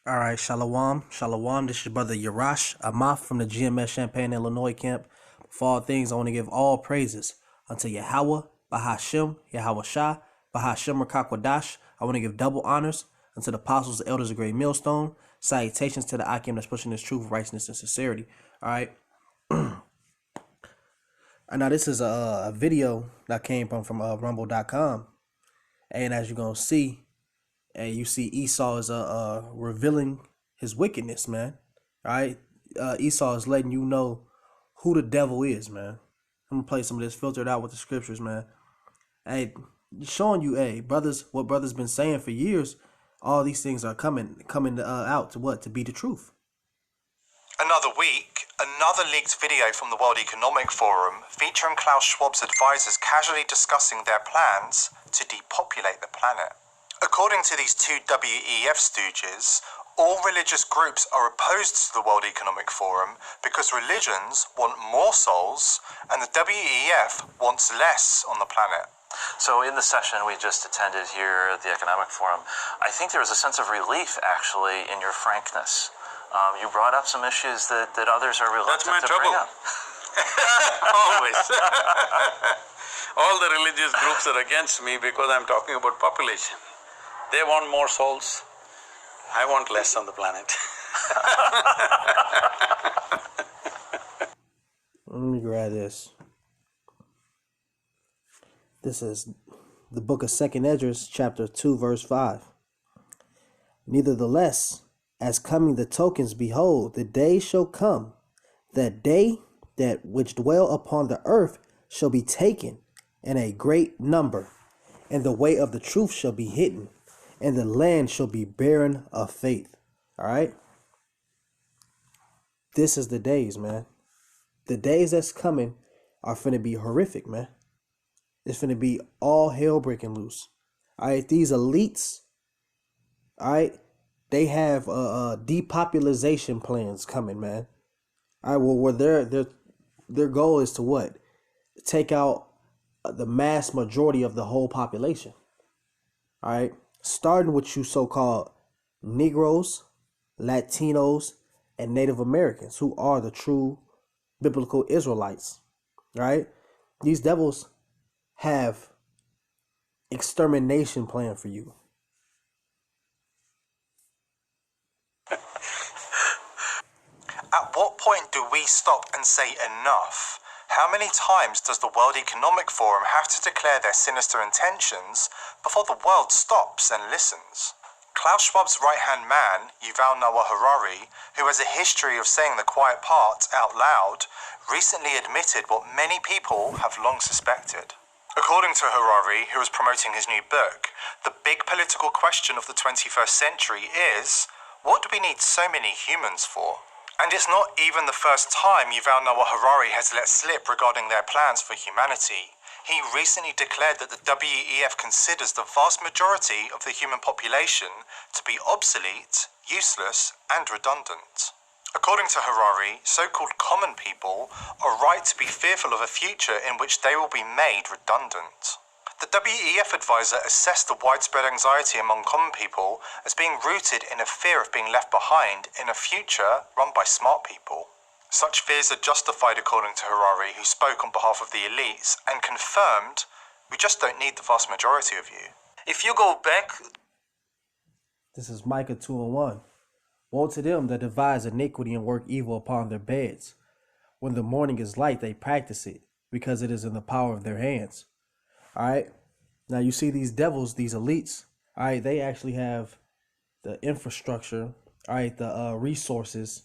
All right, Shalom, Shalom. This is your brother Yarash Amath from the GMS Champaign, Illinois camp. For all things, I want to give all praises unto Yahweh, Bahashem, Yahweh Shah, Bahashem Rakakwadash. I want to give double honors unto the apostles, the elders of Great Millstone. Salutations to the Akim that's pushing this truth, righteousness, and sincerity. All right. Now this is a video that came from rumble.com. And as you're going to see, and you see Esau is revealing his wickedness, man. All right, Esau is letting you know who the devil is, man. I'm gonna play some of this, filtered out with the scriptures, man. Hey, showing you, hey, brothers, what brothers been saying for years. All these things are coming out to what? To be the truth. Another week, another leaked video from the World Economic Forum featuring Klaus Schwab's advisors casually discussing their plans to depopulate the planet. According to these two WEF stooges, all religious groups are opposed to the World Economic Forum because religions want more souls and the WEF wants less on the planet. So in the session we just attended here at the Economic Forum, I think there was a sense of relief actually in your frankness. You brought up some issues that others are reluctant to bring up. Always. All the religious groups are against me because I'm talking about population. They want more souls. I want less on the planet. Let me grab this. This is the book of 2nd Esdras, chapter 2, verse 5. Nevertheless, as coming the tokens, behold, the day shall come, that they that which dwell upon the earth shall be taken in a great number, and the way of the truth shall be hidden, and the land shall be barren of faith. All right. This is the days, man. The days that's coming are finna be horrific, man. It's finna be all hell breaking loose. All right. These elites, all right, they have depopulation plans coming, man. All right. Well, where their goal is to what? Take out the mass majority of the whole population. All right. Starting with you so-called Negroes, Latinos, and Native Americans, who are the true biblical Israelites, right? These devils have extermination plan for you. At what point do we stop and say enough? How many times does the World Economic Forum have to declare their sinister intentions before the world stops and listens? Klaus Schwab's right-hand man, Yuval Noah Harari, who has a history of saying the quiet part out loud, recently admitted what many people have long suspected. According to Harari, who is promoting his new book, the big political question of the 21st century is, what do we need so many humans for? And it's not even the first time Yuval Noah Harari has let slip regarding their plans for humanity. He recently declared that the WEF considers the vast majority of the human population to be obsolete, useless, and redundant. According to Harari, so-called common people are right to be fearful of a future in which they will be made redundant. The WEF advisor assessed the widespread anxiety among common people as being rooted in a fear of being left behind in a future run by smart people. Such fears are justified according to Harari, who spoke on behalf of the elites and confirmed, we just don't need the vast majority of you. If you go back... This is Micah 2:1. Woe to them that devise iniquity and work evil upon their beds. When the morning is light, they practice it, because it is in the power of their hands. All right. Now you see these devils, these elites. All right. They actually have the infrastructure. All right. The resources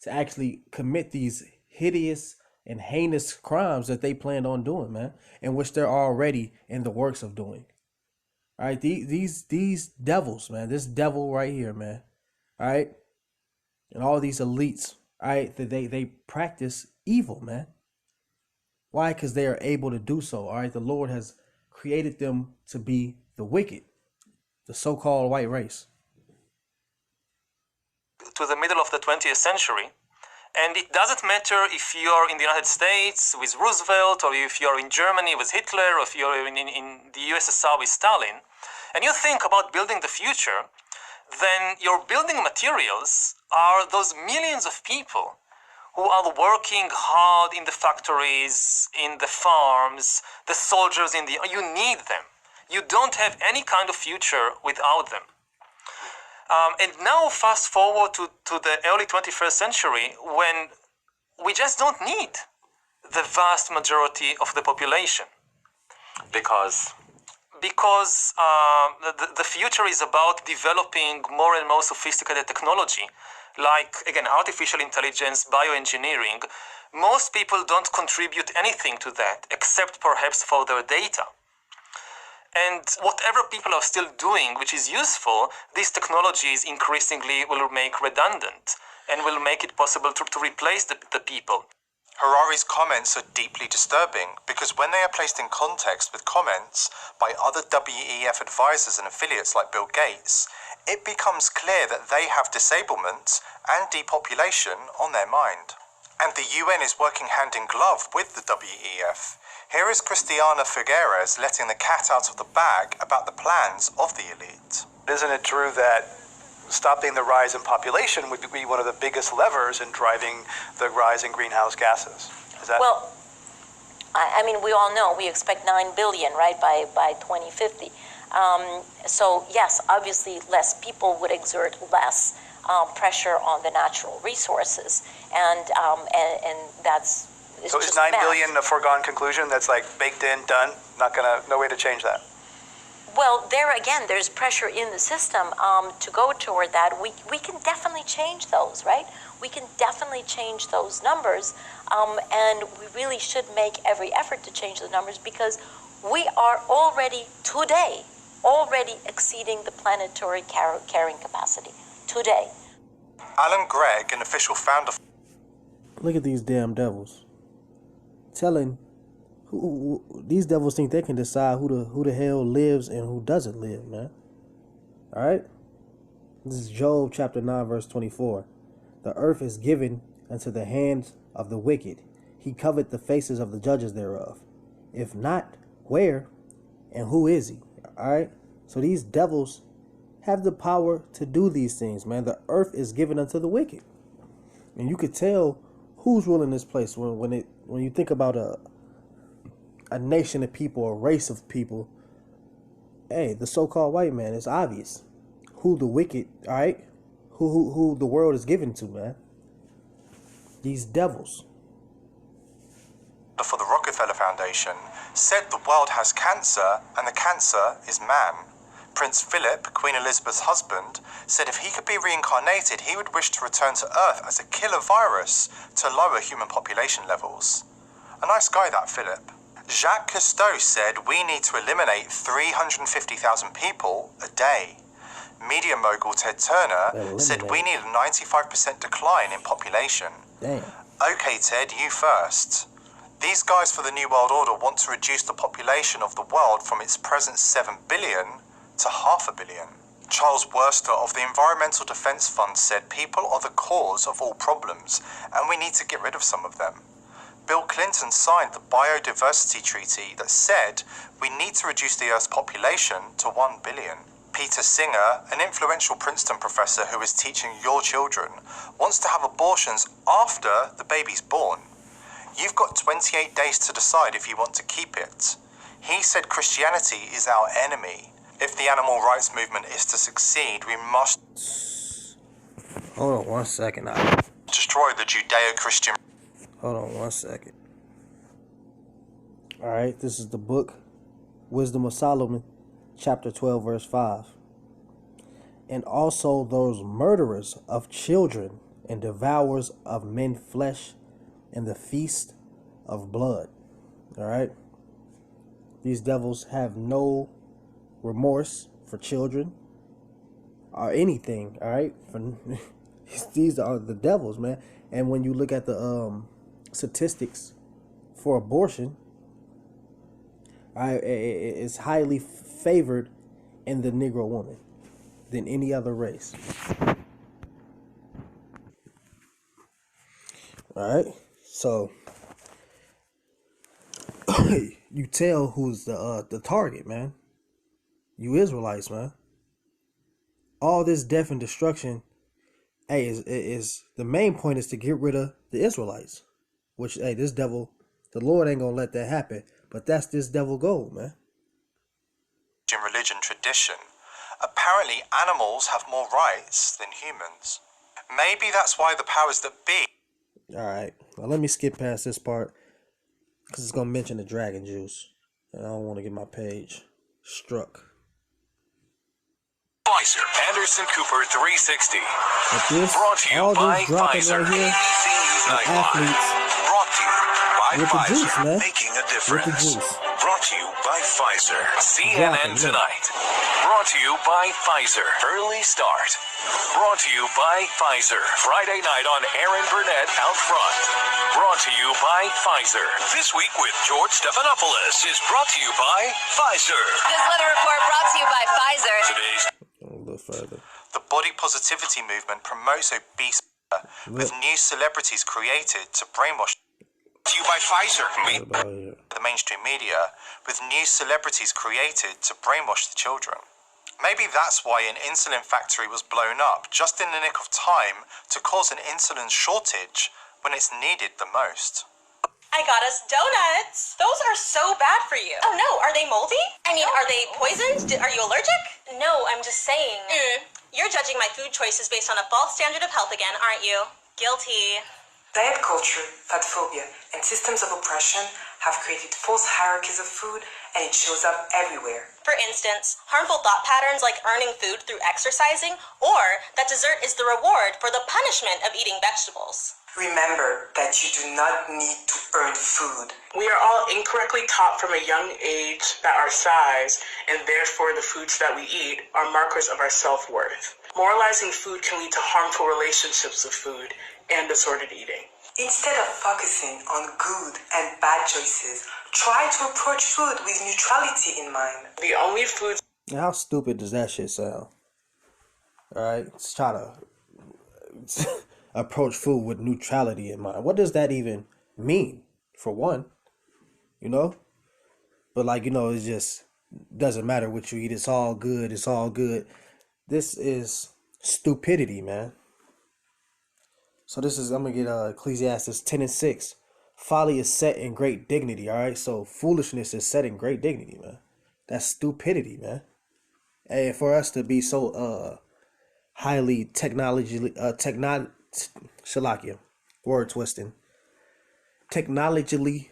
to actually commit these hideous and heinous crimes that they planned on doing, man, in which they're already in the works of doing. All right. These devils, man, this devil right here, man. All right. And all these elites. All right. They practice evil, man. Why? Because they are able to do so. All right. The Lord has created them to be the wicked, the so-called white race. To the middle of the 20th century. And it doesn't matter if you're in the United States with Roosevelt, or if you're in Germany with Hitler, or if you're in the USSR with Stalin, and you think about building the future, then your building materials are those millions of people who are working hard in the factories, in the farms, the soldiers in the... You need them. You don't have any kind of future without them. And now fast forward to the early 21st century, when we just don't need the vast majority of the population. Because the future is about developing more and more sophisticated technology, like, again, artificial intelligence, bioengineering. Most people don't contribute anything to that, except perhaps for their data. And whatever people are still doing, which is useful, these technologies increasingly will make redundant and will make it possible to replace the people. Harari's comments are deeply disturbing because when they are placed in context with comments by other WEF advisors and affiliates like Bill Gates, it becomes clear that they have disablement and depopulation on their mind. And the UN is working hand in glove with the WEF. Here is Christiana Figueres letting the cat out of the bag about the plans of the elite. Isn't it true that stopping the rise in population would be one of the biggest levers in driving the rise in greenhouse gases? Is that... Well, I mean, we all know we expect 9 billion, right, by 2050. So yes, obviously less people would exert less pressure on the natural resources, and that's... So is 9 billion a foregone conclusion that's like baked in, done, no way to change that? Well, there again, there's pressure in the system to go toward that. We can definitely change those, right? We can definitely change those numbers, and we really should make every effort to change the numbers, because we are already exceeding the planetary carrying capacity today. Alan Gregg, an official founder... Look at these damn devils. Telling these devils think they can decide who the hell lives and who doesn't live, man. All right? This is Job chapter 9 verse 24. The earth is given unto the hands of the wicked. He covered the faces of the judges thereof. If not, where and who is he? All right? So these devils have the power to do these things, man. The earth is given unto the wicked. And you could tell who's ruling this place when you think about a nation of people, a race of people. Hey, the so-called white man, it's obvious who the wicked, all right, who the world is given to, man. These devils. For the Rockefeller Foundation, said the world has cancer and the cancer is man. Prince Philip, Queen Elizabeth's husband, said if he could be reincarnated, he would wish to return to Earth as a killer virus to lower human population levels. A nice guy, that Philip. Jacques Cousteau said we need to eliminate 350,000 people a day. Media mogul Ted Turner said we need a 95% decline in population. Damn. Okay, Ted, you first. These guys for the New World Order want to reduce the population of the world from its present 7 billion to 500 million. Charles Worster of the Environmental Defence Fund said people are the cause of all problems and we need to get rid of some of them. Bill Clinton signed the Biodiversity Treaty that said we need to reduce the Earth's population to 1 billion. Peter Singer, an influential Princeton professor who is teaching your children, wants to have abortions after the baby's born. You've got 28 days to decide if you want to keep it. He said Christianity is our enemy. If the animal rights movement is to succeed, we must Hold on 1 second. destroy the Judeo-Christian... Hold on 1 second. All right, this is the book, Wisdom of Solomon, chapter 12, verse 5. And also those murderers of children and devourers of men's flesh and the feast of blood. All right. These devils have no remorse for children or anything. All right. These are the devils, man. And when you look at the statistics for abortion, it's highly favored in the Negro woman than any other race. All right, so you tell who's the target, man. You Israelites, man. all this death and destruction, hey, is the main point is to get rid of the Israelites. Which, hey, this devil, the Lord ain't gonna let that happen. But that's this devil goal, man. In religion tradition, apparently animals have more rights than humans. Maybe that's why the powers that be. Alright, well, let me skip past this part because it's gonna mention the dragon juice. And I don't want to get my page struck. Pfizer Anderson Cooper 360. But this, Brought to you all by this dropping Pfizer. right here, ABC News are Nightline. athletes Brought to you by with the Pfizer. juice, man. Making a With the difference. juice. Brought to you by Pfizer. CNN Dropping, look. Tonight. Brought to you by Pfizer. Early Start. Brought to you by Pfizer. Friday night on Aaron Burnett Out Front. Brought to you by Pfizer. This week with George Stephanopoulos is brought to you by Pfizer. This weather report brought to you by Pfizer. Today's A little further. The body positivity movement promotes obese with new celebrities created to brainwash to you by Pfizer. What about here? the mainstream media, with new celebrities created to brainwash the children. Maybe that's why an insulin factory was blown up just in the nick of time to cause an insulin shortage when it's needed the most. I got us donuts. Those are so bad for you. Oh no, are they moldy? I mean, are they poisoned? Are you allergic? No, I'm just saying. You're judging my food choices based on a false standard of health again, aren't you? Guilty. Diet culture, fat phobia, and systems of oppression have created false hierarchies of food, and it shows up everywhere. For instance, harmful thought patterns like earning food through exercising, or that dessert is the reward for the punishment of eating vegetables. Remember that you do not need to earn food. We are all incorrectly taught from a young age that our size, and therefore the foods that we eat, are markers of our self-worth. Moralizing food can lead to harmful relationships with food and disordered eating. Instead of focusing on good and bad choices, try to approach food with neutrality in mind. The only foods... Now, how stupid does that shit sound? Alright, let's try to approach food with neutrality in mind. What does that even mean, for one? You know? But like, you know, it just doesn't matter what you eat. It's all good. It's all good. This is stupidity, man. So this is, I'm going to get Ecclesiastes 10:6. Folly is set in great dignity, all right? So foolishness is set in great dignity, man. That's stupidity, man. And for us to be so highly shalakia, word twisting, technologically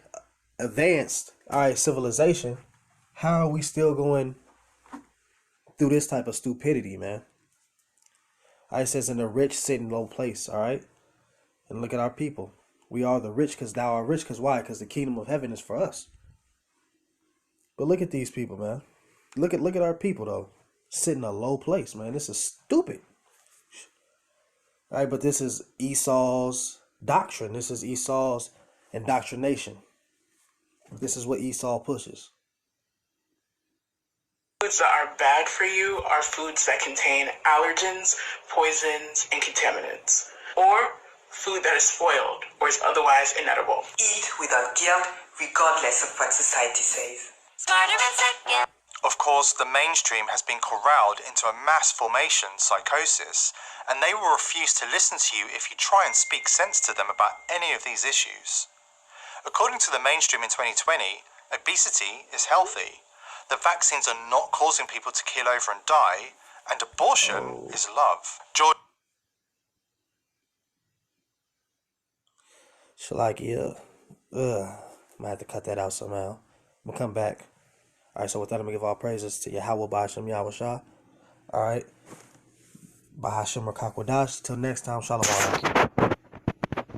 advanced, all right, civilization, how are we still going through this type of stupidity, man? All right, it says, in the rich sit in low place, all right? And look at our people. We are the rich because thou art rich. Because why? Because the kingdom of heaven is for us. But look at these people, man. Look at our people, though. Sit in a low place, man. This is stupid. All right, but this is Esau's doctrine. This is Esau's indoctrination. This is what Esau pushes. Foods that are bad for you are foods that contain allergens, poisons, and contaminants. Or food that is spoiled or is otherwise inedible. Eat without guilt, regardless of what society says. Smarter in second. Of course, the mainstream has been corralled into a mass formation psychosis, and they will refuse to listen to you if you try and speak sense to them about any of these issues. According to the mainstream in 2020, obesity is healthy, the vaccines are not causing people to keel over and die, and abortion is love. George. Shalakia, I might have to cut that out somehow. I'm gonna come back. All right, so with that, I'm gonna give all praises to Yahweh Ba'ashem Yahweh Shah. All right, Ba'ashem Rakakwadash. Till next time, Shalom.